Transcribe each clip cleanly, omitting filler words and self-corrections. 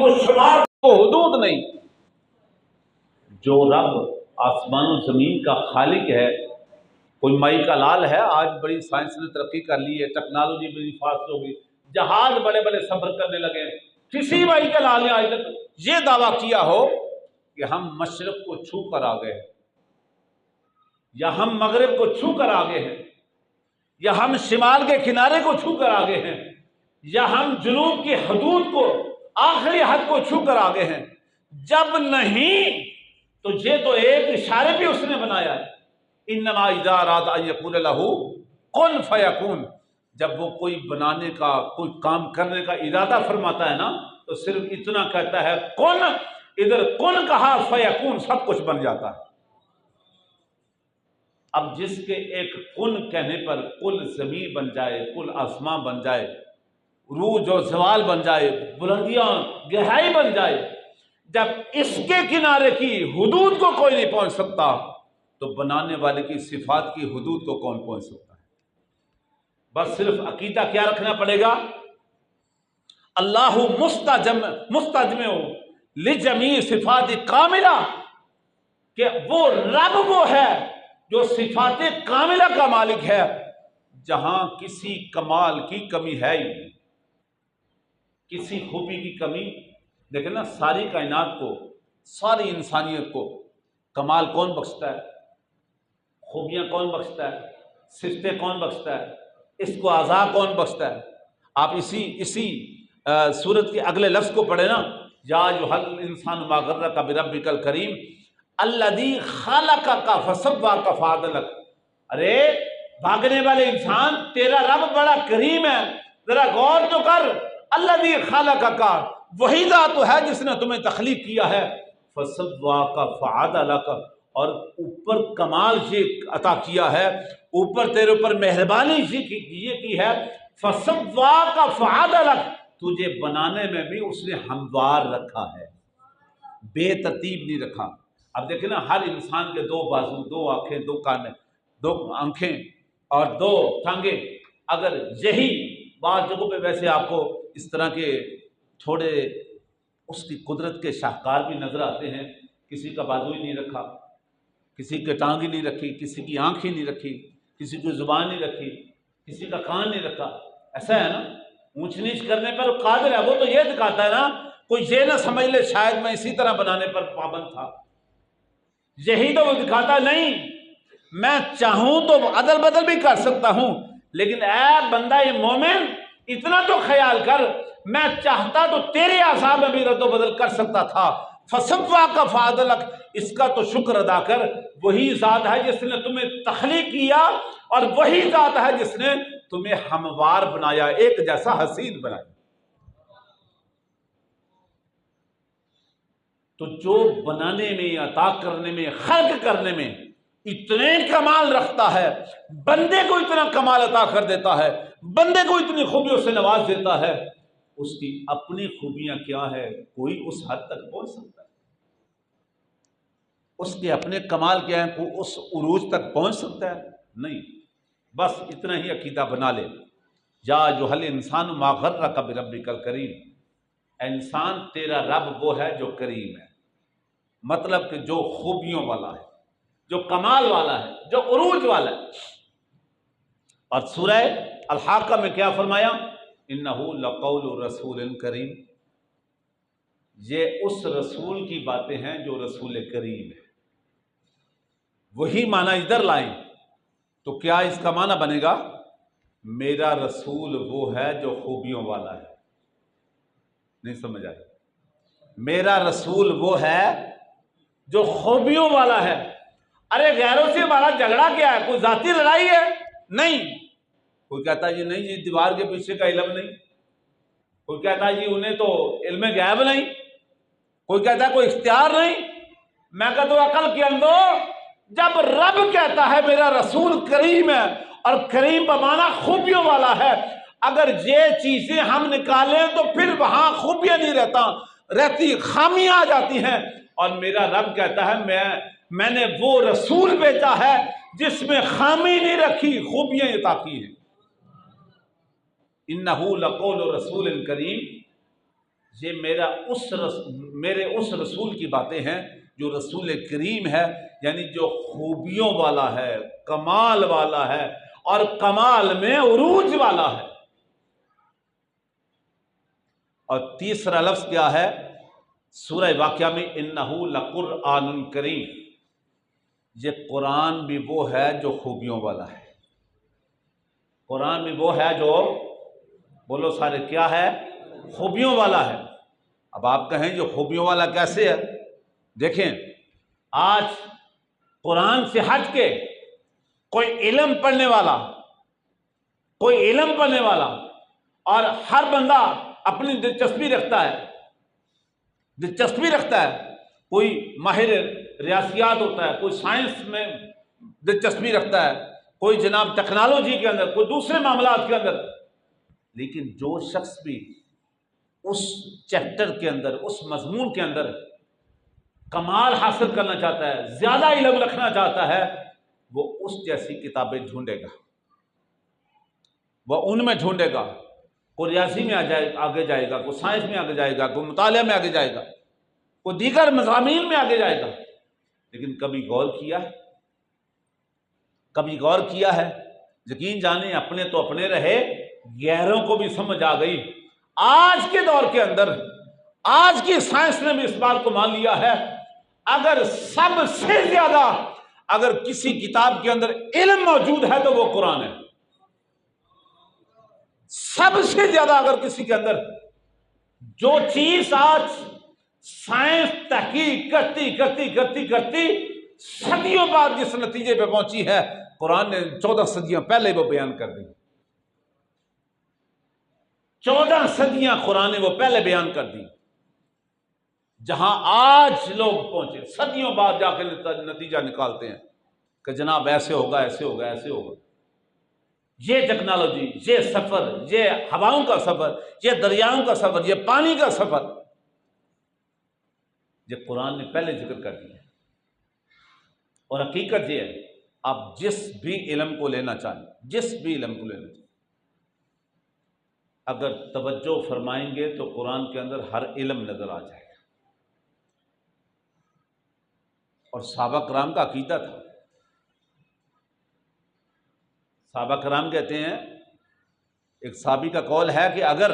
کو شمار کو حدود نہیں۔ جو رب آسمان و زمین کا خالق ہے، کوئی مائی کا لال ہے؟ آج بڑی سائنس نے ترقی کر لی ہے، ٹیکنالوجی بڑی فاسٹ ہو گئی، جہاز بڑے بڑے سفر کرنے لگے ہیں، کسی مائی کا لال نے آج تک یہ دعویٰ کیا ہو کہ ہم مشرق کو چھو کر آ گئے ہیں، یا ہم مغرب کو چھو کر آگے ہیں، یا ہم شمال کے کنارے کو چھو کر آگے ہیں، یا ہم جنوب کی حدود کو، آخری حد کو چھو کر آگے ہیں؟ جب نہیں تو یہ تو ایک اشارے بھی اس نے بنایا ہے، انما اذا اراد ان یقول له کن فیکون۔ جب وہ کوئی بنانے کا، کوئی کام کرنے کا ارادہ فرماتا ہے نا، تو صرف اتنا کہتا ہے کن، ادھر کن کہا فیکون، سب کچھ بن جاتا ہے۔ اب جس کے ایک کن کہنے پر کل زمین بن جائے، کل آسمان بن جائے، عروج اور زوال بن جائے، بلندیاں گہرائی بن جائے، جب اس کے کنارے کی حدود کو کوئی نہیں پہنچ سکتا، تو بنانے والے کی صفات کی حدود کو کون پہنچ سکتا ہے؟ بس صرف عقیدہ کیا رکھنا پڑے گا؟ اللہ مستجمع لجمیع صفات کاملہ، کہ وہ رب وہ ہے جو صفات کاملہ کا مالک ہے، جہاں کسی کمال کی کمی ہے ہی نہیں، کسی خوبی کی کمی۔ دیکھیں نا، ساری کائنات کو، ساری انسانیت کو کمال کون بخشتا ہے؟ خوبیاں کون بخشتا ہے؟ صفتیں کون بخشتا ہے؟ اس کو اعضاء کون بخشتا ہے؟ آپ اسی سورت کے اگلے لفظ کو پڑھیں نا، یا ایھا الانسان ما غرک بربک الکریم الذی خلقک فسواک فعدلک۔ ارے بھاگنے والے انسان، تیرا رب بڑا کریم ہے، ذرا غور تو کر۔ الذی خلقک، وہی ذات ہے جس نے تمہیں تخلیق کیا ہے، فسواک فعدلک، اور اوپر کمال یہ عطا کیا ہے، اوپر تیرے اوپر مہربانی یہ کی ہے، فسواک فعدلک، تجھے بنانے میں بھی اس نے ہموار رکھا ہے، بے ترتیب نہیں رکھا۔ اب دیکھیں نا، ہر انسان کے دو بازو، دو آنکھیں، دو کان، دو آنکھیں اور دو ٹانگیں، اگر یہی بعض جگہوں پہ ویسے آپ کو اس طرح کے تھوڑے اس کی قدرت کے شاہکار بھی نظر آتے ہیں، کسی کا بازو ہی نہیں رکھا، کسی کی ٹانگ ہی نہیں رکھی، کسی کی آنکھ ہی نہیں رکھی، کسی کی زبان نہیں رکھی، کسی کا کان نہیں رکھا۔ ایسا ہے نا، اونچ نیچ کرنے پر وہ قادر ہے، وہ تو یہ دکھاتا ہے نا، کوئی یہ نہ سمجھ لے شاید میں اسی طرح بنانے پر پابند تھا، یہی تو وہ دکھاتا ہے، نہیں، میں چاہوں تو عدل بدل بھی کر سکتا ہوں، لیکن اے بندہ مومن، اتنا تو خیال کر، میں چاہتا تو تیرے اعصاب میں بھی رد و بدل کر سکتا تھا، فسواک فعدلک، اس کا تو شکر ادا کر، وہی ذات ہے جس نے تمہیں تخلیق کیا، اور وہی ذات ہے جس نے تمہیں ہموار بنایا، ایک جیسا حسین بنایا۔ تو جو بنانے میں، عطا کرنے میں، خلق کرنے میں اتنے کمال رکھتا ہے، بندے کو اتنا کمال عطا کر دیتا ہے، بندے کو اتنی خوبیوں سے نواز دیتا ہے، اس کی اپنی خوبیاں کیا ہے؟ کوئی اس حد تک پہنچ سکتا ہے؟ اس کے اپنے کمال کیا ہے؟ کوئی اس عروج تک پہنچ سکتا ہے؟ نہیں۔ بس اتنا ہی عقیدہ بنا لے، یا ایھا الانسان ما غرک بربک الکریم، انسان تیرا رب وہ ہے جو کریم ہے، مطلب کہ جو خوبیوں والا ہے، جو کمال والا ہے، جو عروج والا ہے۔ اور سورہ الحاقہ میں کیا فرمایا؟ انہ لقول رسول کریم، یہ اس رسول کی باتیں ہیں جو رسول کریم ہے۔ وہی معنی ادھر لائیں تو کیا اس کا معنی بنے گا؟ میرا رسول وہ ہے جو خوبیوں والا ہے؟ نہیں سمجھ آئی؟ میرا رسول وہ ہے جو خوبیوں والا ہے۔ ارے غیروں سے ہمارا جھگڑا کیا ہے؟ کوئی ذاتی لڑائی ہے؟ نہیں۔ کوئی کہتا ہے یہ نہیں جی دیوار کے پیچھے کا علم نہیں، کوئی کہتا ہے جی انہیں تو علم غیب نہیں، کوئی کہتا ہے کوئی اختیار نہیں۔ میں کہتا ہوں عقل کے اندر، جب رب کہتا ہے میرا رسول کریم ہے، اور کریم بمانا خوبیوں والا ہے، اگر یہ چیزیں ہم نکالیں تو پھر وہاں خوبیاں نہیں رہتی، خامیاں آ جاتی ہیں، اور میرا رب کہتا ہے میں نے وہ رسول بھیجا ہے جس میں خامی نہیں رکھی، خوبیاں عطا کی ہیں۔ انہ لقول رسول کریم، یہ میرے اس رسول کی باتیں ہیں جو رسول کریم ہے، یعنی جو خوبیوں والا ہے، کمال والا ہے، اور کمال میں عروج والا ہے۔ اور تیسرا لفظ کیا ہے سورہ واقعہ میں؟ انہ لقرآن کریم، یہ قرآن بھی وہ ہے جو خوبیوں والا ہے، قرآن بھی وہ ہے جو، بولو سارے، کیا ہے؟ خوبیوں والا ہے۔ اب آپ کہیں جو خوبیوں والا کیسے ہے؟ دیکھیں، آج قرآن سے ہٹ کے کوئی علم پڑھنے والا اور ہر بندہ اپنی دلچسپی رکھتا ہے، کوئی ماہر ریاضیات ہوتا ہے، کوئی سائنس میں دلچسپی رکھتا ہے، کوئی جناب ٹیکنالوجی کے اندر، کوئی دوسرے معاملات کے اندر، لیکن جو شخص بھی اس چیپٹر کے اندر، اس مضمون کے اندر کمال حاصل کرنا چاہتا ہے، زیادہ علم رکھنا چاہتا ہے، وہ اس جیسی کتابیں ڈھونڈے گا، وہ ان میں ڈھونڈے گا۔ کوئی ریاضی میں آگے جائے گا، کوئی سائنس میں آگے جائے گا، کوئی مطالعہ میں آگے جائے گا، کوئی دیگر مضامین میں آگے جائے گا، لیکن کبھی غور کیا ہے؟ یقین جانیں، اپنے تو اپنے رہے، غیروں کو بھی سمجھ آ گئی۔ آج کے دور کے اندر، آج کی سائنس نے بھی اس بات کو مان لیا ہے، اگر سب سے زیادہ اگر کسی کتاب کے اندر علم موجود ہے تو وہ قرآن ہے۔ سب سے زیادہ اگر کسی کے اندر، جو چیز آج سائنس تحقیق کرتی صدیوں بعد جس نتیجے پہ پہنچی ہے، قرآن نے 14 صدیاں پہلے وہ بیان کر دی۔ 14 صدیاں قرآن نے وہ پہلے بیان کر دی۔ جہاں آج لوگ پہنچے، صدیوں بعد جا کے نتیجہ نکالتے ہیں کہ جناب ایسے ہوگا، ایسے ہوگا، ایسے ہوگا۔ یہ ٹیکنالوجی، یہ سفر، یہ ہواؤں کا سفر، یہ دریاؤں کا سفر، یہ پانی کا سفر، یہ قرآن نے پہلے ذکر کر دیا۔ اور حقیقت یہ ہے، آپ جس بھی علم کو لینا چاہیں، اگر توجہ فرمائیں گے تو قرآن کے اندر ہر علم نظر آ جائے گا۔ اور صحابہ کرام کا عقیدہ تھا، صحابہ کرام کہتے ہیں، ایک صحابی کا قول ہے کہ اگر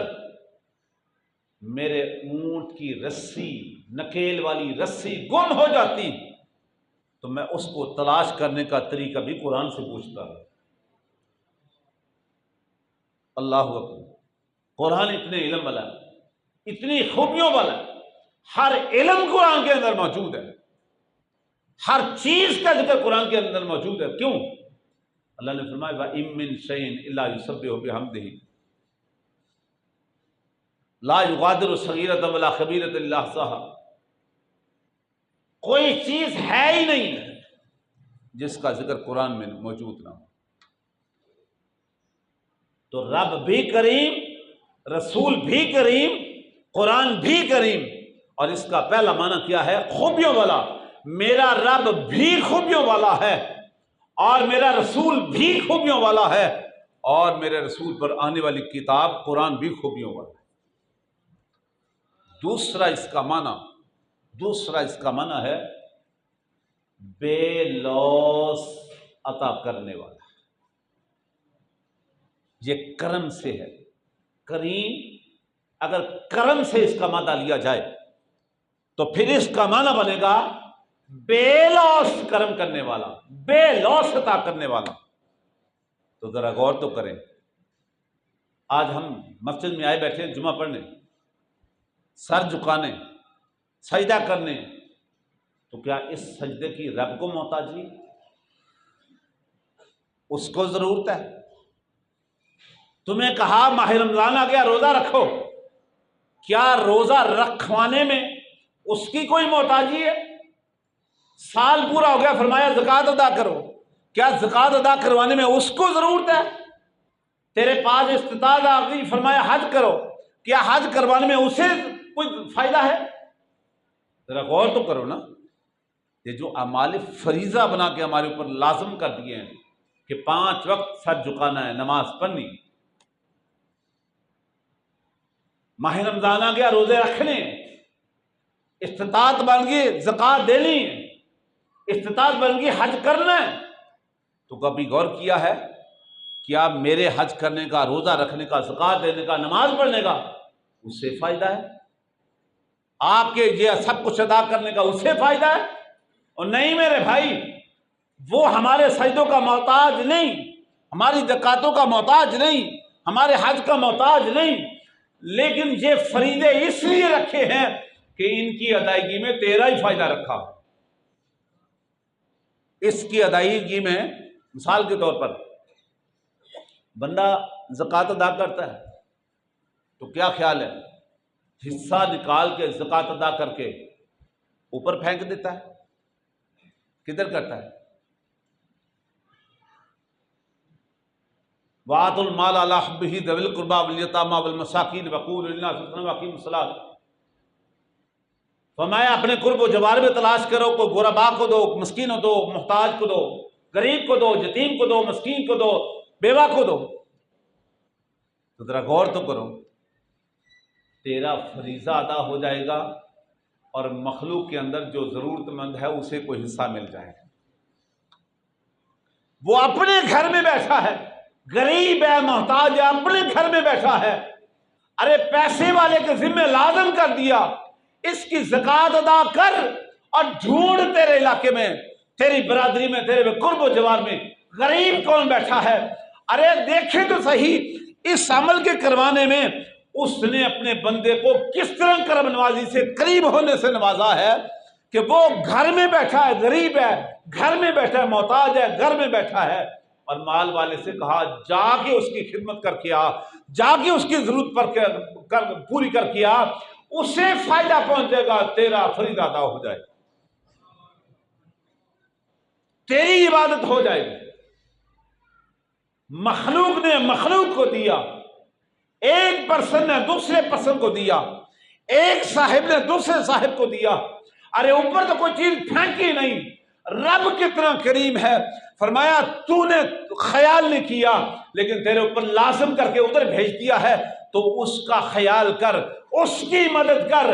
میرے اونٹ کی رسی، نکیل والی رسی گم ہو جاتی تو میں اس کو تلاش کرنے کا طریقہ بھی قرآن سے پوچھتا۔ اللہ اکبر! قرآن اتنے علم والا ہے، اتنی خوبیوں والا ہے، ہر علم قرآن کے اندر موجود ہے، ہر چیز کا ذکر قرآن کے اندر موجود ہے۔ کیوں؟ اللہ نے فرمایا وَإِن مِّن شَيْءٍ إِلَّا يُسَبِّحُ بِحَمْدِهِ لا يغادر صغیرۃ ولا کبیرۃ الا احصاها۔ کوئی چیز ہے ہی نہیں جس کا ذکر قرآن میں موجود نہ ہو۔ تو رب بھی کریم، رسول بھی کریم، قرآن بھی کریم، اور اس کا پہلا معنی کیا ہے؟ خوبیوں والا۔ میرا رب بھی خوبیوں والا ہے، اور میرا رسول بھی خوبیوں والا ہے، اور میرے رسول پر آنے والی کتاب قرآن بھی خوبیوں والا ہے۔ دوسرا اس کا معنی ہے بے لوث عطا کرنے والا۔ یہ کرم سے ہے، کریم۔ اگر کرم سے اس کا معنی لیا جائے تو پھر اس کا معنی بنے گا بے لوث کرم کرنے والا، بے لوث عطا کرنے والا۔ تو ذرا غور تو کریں، آج ہم مسجد میں آئے بیٹھے جمعہ پڑھنے، سر جھکانے، سجدہ کرنے، تو کیا اس سجدے کی رب کو محتاجی؟ اس کو ضرورت ہے؟ تمہیں کہا ماہ رمضان آ گیا، روزہ رکھو، کیا روزہ رکھوانے میں اس کی کوئی محتاجی ہے؟ سال پورا ہو گیا، فرمایا زکوٰۃ ادا کرو، کیا زکوٰۃ ادا کروانے میں اس کو ضرورت ہے؟ تیرے پاس استطاعت آ گئی، فرمایا حج کرو، کیا حج کروانے میں اسے کوئی فائدہ ہے؟ ذرا غور تو کرو نا۔ یہ جو اعمال فریضہ بنا کے ہمارے اوپر لازم کر دیے ہیں کہ 5 وقت سر جھکانا ہے، نماز پڑھنی، ماہ رمضان آ گیا، روزے رکھنے، استطاعت بن گئی زکوٰۃ دینی ہے، استطاعت بن گئی حج کرنا ہے، تو کبھی غور کیا ہے کیا میرے حج کرنے کا، روزہ رکھنے کا، زکوٰۃ دینے کا، نماز پڑھنے کا اس سے فائدہ ہے؟ آپ کے یہ سب کچھ ادا کرنے کا اس سے فائدہ ہے؟ اور نہیں میرے بھائی، وہ ہمارے سجدوں کا محتاج نہیں، ہماری زکاتوں کا محتاج نہیں، ہمارے حج کا محتاج نہیں، لیکن یہ فریضے اس لیے رکھے ہیں کہ ان کی ادائیگی میں تیرا ہی فائدہ رکھا۔ اس کی ادائیگی میں مثال کے طور پر بندہ زکوٰۃ ادا کرتا ہے تو کیا خیال ہے، حصہ نکال کے زکوٰۃ ادا کر کے اوپر پھینک دیتا ہے؟ کدھر کرتا ہے؟ وَآتُوا الْمَالَ عَلَىٰ حُبِّهِ ذَوِي الْقُرْبَىٰ وَالْيَتَامَىٰ وَالْمَسَاكِينِ وَقُولُوا لِلنَّاسِ حُسْنًا وَأَقِیمُوا الصَّلَاةَ۔ فرمایا اپنے قرب و جوار میں تلاش کرو، کوئی غربا کو دو، مسکین کو دو، محتاج کو دو، غریب کو دو، یتیم کو دو، مسکین کو دو، بیوہ کو دو۔ تو ذرا غور تو کرو، تیرا فریضہ ادا ہو جائے گا اور مخلوق کے اندر جو ضرورت مند ہے اسے کوئی حصہ مل جائے گا۔ وہ اپنے گھر میں بیٹھا ہے، غریب ہے، محتاج ہے، اپنے گھر میں بیٹھا ہے، ارے پیسے والے کے ذمہ لازم کر دیا اس کی زکوٰۃ ادا کر، اور ڈھونڈ تیرے علاقے میں، تیری برادری میں، تیرے قرب و جوار میں غریب کون بیٹھا ہے، ارے دیکھیں تو صحیح اس عمل کے کروانے میں اس نے اپنے بندے کو کس طرح کرم نوازی سے، قریب ہونے سے نوازا ہے کہ وہ گھر میں بیٹھا ہے، غریب ہے، گھر میں بیٹھا ہے، محتاج ہے، گھر میں بیٹھا ہے، اور مال والے سے کہا جا کے اس کی خدمت کر کے آ، جا کے اس کی ضرورت پر پوری کر کے آ، اسے فائدہ پہنچے گا، تیرا فریضہ ادا ہو جائے گا، تیری عبادت ہو جائے گی۔ مخلوق نے مخلوق کو دیا، ایک پرسن نے دوسرے پرسن کو دیا، ایک صاحب نے دوسرے صاحب کو دیا، ارے اوپر تو کوئی چیز پھینکی نہیں۔ رب کتنا کریم ہے، فرمایا تو نے خیال نہیں کیا لیکن تیرے اوپر لازم کر کے ادھر بھیج دیا ہے، تو اس کا خیال کر، اس کی مدد کر،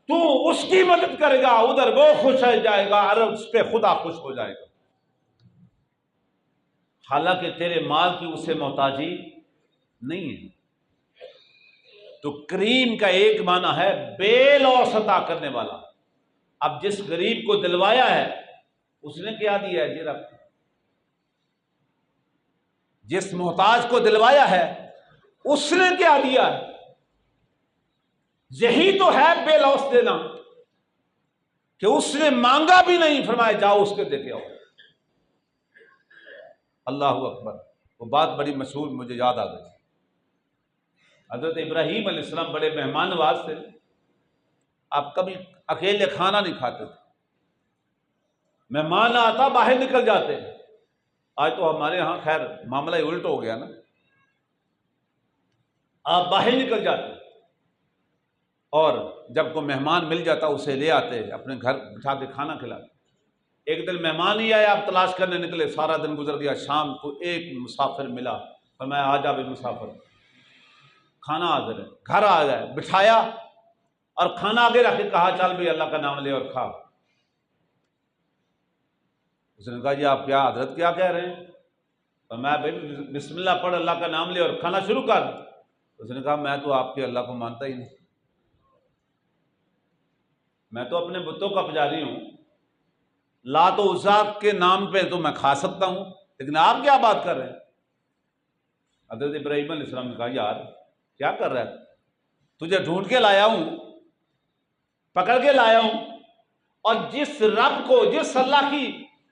تو اس کی مدد کرے گا ادھر وہ خوش ہو جائے گا اور اس پہ خدا خوش ہو جائے گا۔ حالانکہ تیرے مال کی اسے محتاجی نہیں ہے۔ تو کریم کا ایک معنی ہے بے لوث عطا کرنے والا۔ اب جس غریب کو دلوایا ہے اس نے کیا دیا ہے؟ جی رب، جس محتاج کو دلوایا ہے اس نے کیا دیا ہے؟ یہی تو ہے بے لوث دینا، کہ اس نے مانگا بھی نہیں، فرمایا جاؤ اس کے دے کے آؤ۔ اللہ اکبر۔ وہ بات بڑی مشہور مجھے یاد آ گئی، حضرت ابراہیم علیہ السلام بڑے مہمان نواز تھے، آپ کبھی اکیلے کھانا نہیں کھاتے تھے، مہمان آتا باہر نکل جاتے۔ آج تو ہمارے ہاں خیر معاملہ ہی الٹ ہو گیا نا، آپ باہر نکل جاتے اور جب کوئی مہمان مل جاتا اسے لے آتے، اپنے گھر بٹھا کے کھانا کھلاتے۔ ایک دن مہمان ہی آئے، آپ تلاش کرنے نکلے، سارا دن گزر گیا، شام کو ایک مسافر ملا، فرمایا آ جا بھی مسافر، کھانا حاضر ہے۔ گھر آ گئے، بٹھایا اور کھانا آگے رکھ کے کہا چل بھی اللہ کا نام لے اور کھا۔ اس نے کہا جی آپ کیا حضرت کیا کہہ رہے ہیں؟ فرمایا بھائی بسم اللہ پڑھ، اللہ کا نام لے اور کھانا شروع کر۔ اس نے کہا میں تو آپ کے اللہ کو مانتا ہی نہیں، میں تو اپنے بتوں کا پجاری ہوں، لات و عزا کے نام پہ تو میں کھا سکتا ہوں، لیکن آپ کیا بات کر رہے ہیں؟ حضرت ابراہیم علیہ السلام نے کہا یار کیا کر رہا ہے، تجھے ڈھونڈ کے لایا ہوں، پکڑ کے لایا ہوں، اور جس رب کو، جس اللہ کی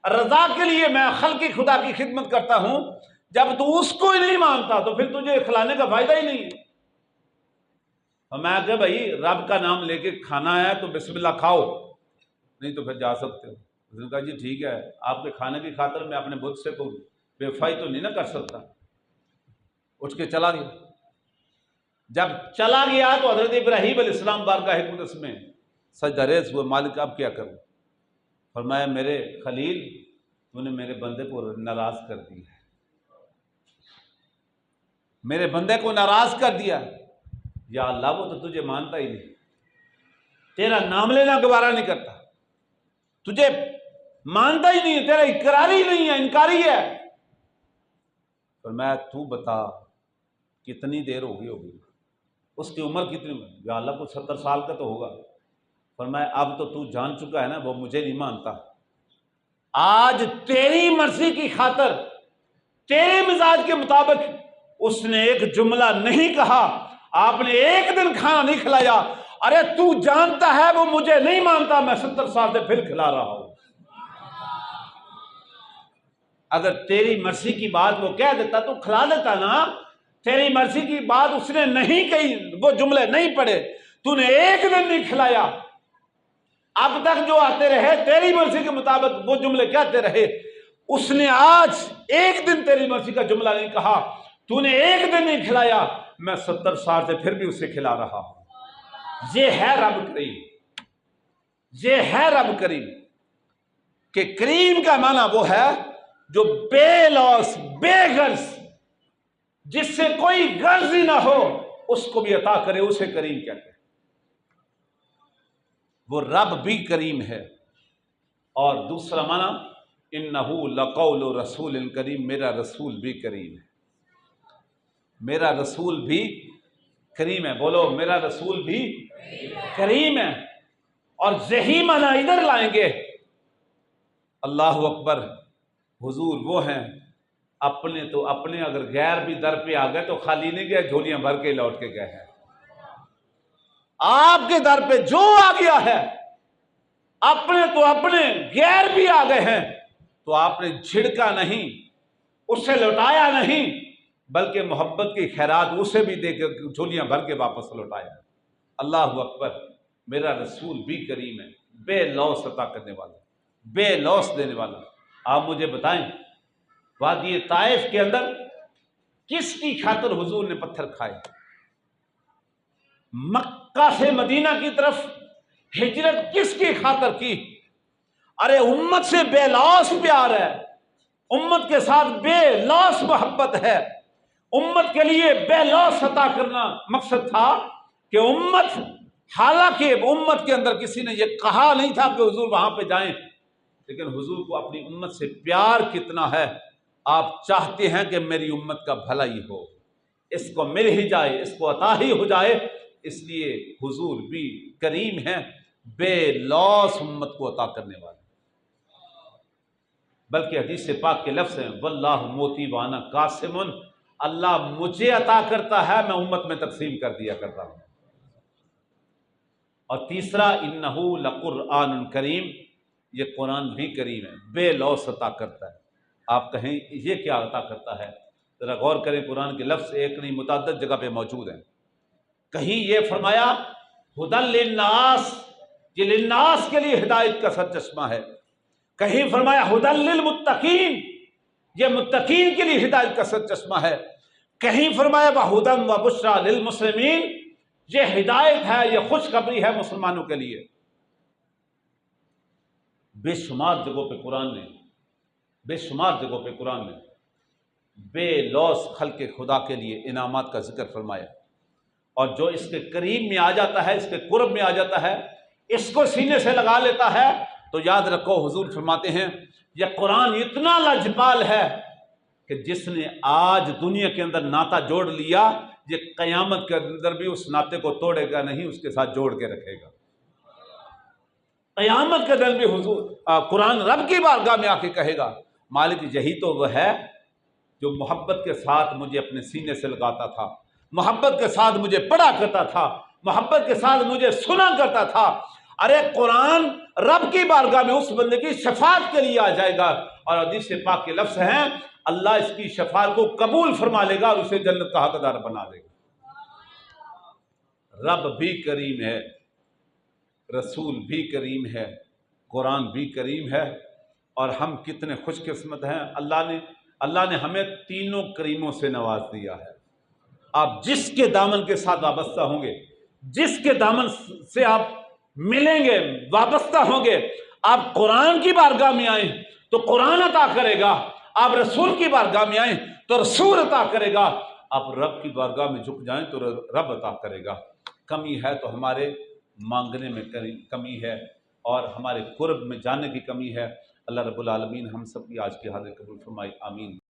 رضا کے لیے میں خلق خدا کی خدمت کرتا ہوں، جب تو اس کو ہی نہیں مانتا تو پھر تجھے کھلانے کا فائدہ ہی نہیں ہے۔ اور میں کہ بھائی رب کا نام لے کے کھانا ہے تو بسم اللہ کھاؤ، نہیں تو پھر جا سکتے ہو۔ اس نے کہا جی ٹھیک ہے، آپ کے کھانے کی خاطر میں اپنے بت سے کوئی بے وفائی تو نہیں نہ کر سکتا۔ اٹھ کے چلا گیا۔ جب چلا گیا تو حضرت ابراہیم علیہ السلام بارگاہ قدس میں سجدہ ریز ہوئے، مالک اب کیا کروں؟ فرمایا میرے خلیل تو نے میرے بندے کو ناراض کر دیا ہے، میرے بندے کو ناراض کر دیا، یا اللہ وہ تو تجھے مانتا ہی نہیں، تیرا نام لینا گوارا نہیں کرتا، تجھے مانتا ہی نہیں ہے، تیرا اقراری نہیں ہے، انکاری ہے۔ فرمایا تو بتا کتنی دیر ہوگی اس کی عمر کتنی؟ یا اللہ کو 70 سال کا تو ہوگا۔ فرمایا اب تو جان چکا ہے نا وہ مجھے نہیں مانتا، آج تیری مرضی کی خاطر تیرے مزاج کے مطابق اس نے ایک جملہ نہیں کہا، آپ نے ایک دن کھانا نہیں کھلایا، ارے تو جانتا ہے وہ مجھے نہیں مانتا، میں 70 سال سے پھر کھلا رہا ہوں۔ اگر تیری مرضی کی بات وہ کہہ دیتا تو کھلا دیتا نا، تیری مرضی کی بات اس نے نہیں کہی، وہ جملے نہیں پڑے، تو نے ایک دن نہیں کھلایا، اب تک جو آتے رہے تیری مرضی کے مطابق وہ جملے کہتے رہے، اس نے آج ایک دن تیری مرضی کا جملہ نہیں کہا، تو نے ایک دن نہیں کھلایا، میں 70 سال سے پھر بھی اسے کھلا رہا ہوں۔ یہ ہے رب کریم، یہ ہے رب کریم کہ کریم کا معنی وہ ہے جو بے لوث بے غرض، جس سے کوئی غرض ہی نہ ہو اس کو بھی عطا کرے، اسے کریم کہتے ہیں۔ وہ رب بھی کریم ہے۔ اور دوسرا معنی انہو لقول رسول کریم، میرا رسول بھی کریم ہے، میرا رسول بھی کریم ہے، بولو میرا رسول بھی کریم ہے۔ اور یہی معنی ادھر لائیں گے، اللہ اکبر، حضور وہ ہیں اپنے تو اپنے، اگر غیر بھی در پہ آ گئے تو خالی نہیں گئے، جھولیاں بھر کے لوٹ کے گئے ہیں۔ آپ کے در پہ جو آ گیا ہے اپنے تو اپنے، غیر بھی آ گئے ہیں تو آپ نے جھڑکا نہیں، اسے لوٹایا نہیں، بلکہ محبت کی خیرات اسے بھی دے کے جھولیاں بھر کے واپس لوٹایا۔ اللہ اکبر، میرا رسول بھی کریم ہے، بے لوث عطا کرنے والا، بے لوث دینے والا۔ آپ مجھے بتائیں وادی طائف کے اندر کس کی خاطر حضور نے پتھر کھائے؟ مکہ سے مدینہ کی طرف ہجرت کس کی خاطر کی؟ ارے امت سے بے لوث پیار ہے، امت کے ساتھ بے لوث محبت ہے، امت کے لیے بے لوث عطا کرنا مقصد تھا کہ امت، حالانکہ امت کے اندر کسی نے یہ کہا نہیں تھا کہ حضور وہاں پہ جائیں، لیکن حضور کو اپنی امت سے پیار کتنا ہے، آپ چاہتے ہیں کہ میری امت کا بھلا ہی ہو، اس کو مل ہی جائے، اس کو عطا ہی ہو جائے، اس لیے حضور بھی کریم ہیں، بے لوث امت کو عطا کرنے والے۔ بلکہ حدیث پاک کے لفظ ہیں واللہ موتی وانا قاسم، اللہ مجھے عطا کرتا ہے، میں امت میں تقسیم کر دیا کرتا ہوں۔ اور تیسرا انہو لقرآن کریم، یہ قرآن بھی کریم ہے، بے لوث عطا کرتا ہے۔ آپ کہیں یہ کیا عطا کرتا ہے؟ ذرا غور کریں، قرآن کے لفظ ایک نہیں متعدد جگہ پہ موجود ہیں۔ کہیں یہ فرمایا ہدی للناس، یہ للناس کے لیے ہدایت کا سرچشمہ ہے، کہیں فرمایا ہدی للمتقین، یہ متقین کے لیے ہدایت کا سرچشمہ ہے، کہیں فرمایا وہدی وبشریٰ للمسلمین، یہ ہدایت ہے، یہ خوشخبری ہے مسلمانوں کے لیے۔ بے شمار جگہوں پہ قرآن نے، بے شمار جگہوں پہ قرآن نے بے لوث خلق خدا کے لیے انعامات کا ذکر فرمایا، اور جو اس کے قریب میں آ جاتا ہے، اس کے قرب میں آ جاتا ہے، اس کو سینے سے لگا لیتا ہے، تو یاد رکھو حضور فرماتے ہیں یہ قرآن اتنا لاجپال ہے کہ جس نے آج دنیا کے اندر ناطہ جوڑ لیا، یہ قیامت کے اندر بھی اس ناطے کو توڑے گا نہیں، اس کے ساتھ جوڑ کے رکھے گا۔ قیامت کے دن بھی حضور قرآن رب کی بارگاہ میں آ کے کہے گا مالک یہی تو وہ ہے جو محبت کے ساتھ مجھے اپنے سینے سے لگاتا تھا، محبت کے ساتھ مجھے پڑھا کرتا تھا، محبت کے ساتھ مجھے سنا کرتا تھا۔ ارے قرآن رب کی بارگاہ میں اس بندے کی شفاعت کے لیے آ جائے گا، اور حدیث پاک کے لفظ ہیں اللہ اس کی شفاعت کو قبول فرما لے گا اور اسے جنت کا حقدار بنا دے گا۔ رب بھی کریم ہے، رسول بھی کریم ہے، قرآن بھی کریم ہے، اور ہم کتنے خوش قسمت ہیں، اللہ نے ہمیں تینوں کریموں سے نواز دیا ہے۔ آپ جس کے دامن کے ساتھ وابستہ ہوں گے، جس کے دامن سے آپ ملیں گے، وابستہ ہوں گے، آپ قرآن کی بارگاہ میں آئیں تو قرآن عطا کرے گا، آپ رسول کی بارگاہ میں آئیں تو رسول عطا کرے گا، آپ رب کی بارگاہ میں جھک جائیں تو رب عطا کرے گا۔ کمی ہے تو ہمارے مانگنے میں کمی ہے، اور ہمارے قرب میں جانے کی کمی ہے۔ اللہ رب العالمین ہم سب کی آج کی حاضری قبول فرمائے، آمین۔